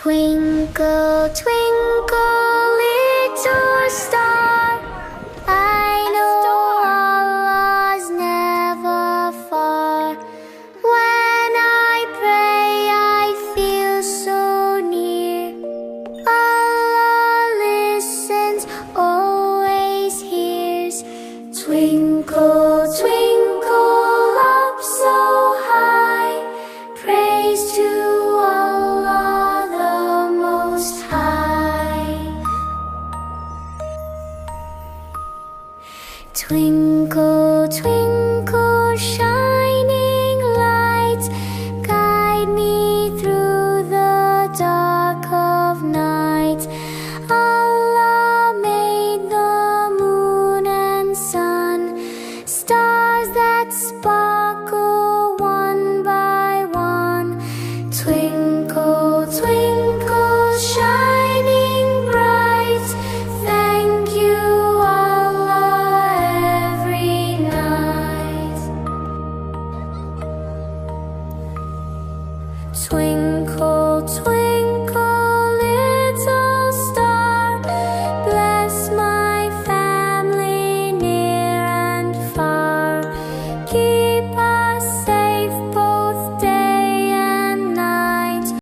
Twinkle, twinkle, little star, I know Allah's never far. When I pray, I feel so near. Allah listens, always hears. Twinkle, twinkle, up so high, praise to Allah the Most High. Twinkle, twinkle, shining lights, guide me through the dark of night. Allah made the moon and sun, stars that sparkle one by one. Twinkle, twinkle, shining bright, thank you, Allah, every night. Twinkle, twinkle,